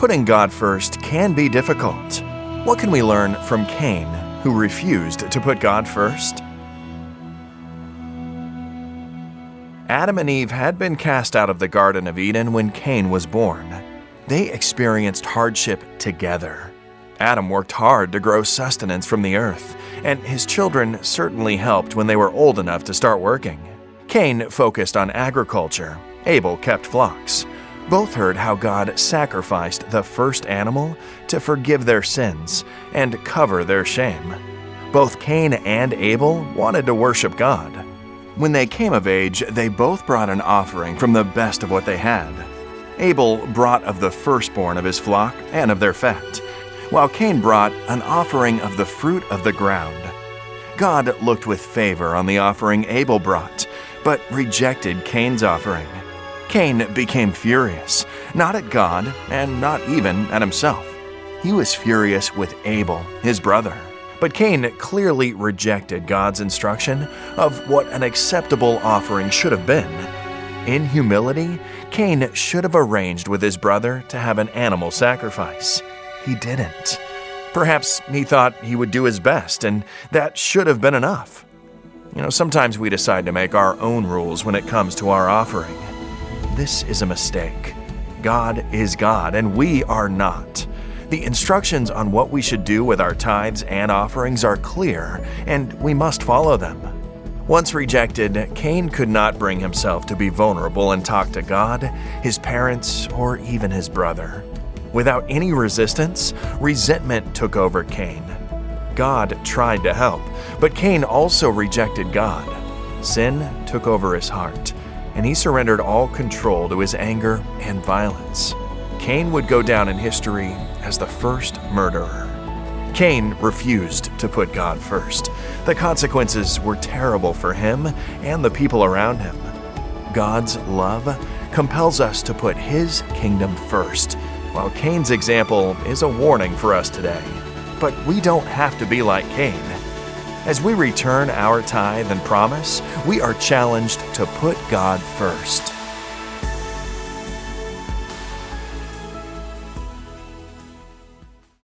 Putting God first can be difficult. What can we learn from Cain, who refused to put God first? Adam and Eve had been cast out of the Garden of Eden when Cain was born. They experienced hardship together. Adam worked hard to grow sustenance from the earth, and his children certainly helped when they were old enough to start working. Cain focused on agriculture. Abel kept flocks. Both heard how God sacrificed the first animal to forgive their sins and cover their shame. Both Cain and Abel wanted to worship God. When they came of age, they both brought an offering from the best of what they had. Abel brought of the firstborn of his flock and of their fat, while Cain brought an offering of the fruit of the ground. God looked with favor on the offering Abel brought, but rejected Cain's offering. Cain became furious, not at God and not even at himself. He was furious with Abel, his brother. But Cain clearly rejected God's instruction of what an acceptable offering should have been. In humility, Cain should have arranged with his brother to have an animal sacrifice. He didn't. Perhaps he thought he would do his best, and that should have been enough. Sometimes we decide to make our own rules when it comes to our offering. This is a mistake. God is God, and we are not. The instructions on what we should do with our tithes and offerings are clear, and we must follow them. Once rejected, Cain could not bring himself to be vulnerable and talk to God, his parents, or even his brother. Without any resistance, resentment took over Cain. God tried to help, but Cain also rejected God. Sin took over his heart, and he surrendered all control to his anger and violence. Cain would go down in history as the first murderer. Cain refused to put God first. The consequences were terrible for him and the people around him. God's love compels us to put His kingdom first, while Cain's example is a warning for us today. But we don't have to be like Cain. As we return our tithe and promise, we are challenged to put God first.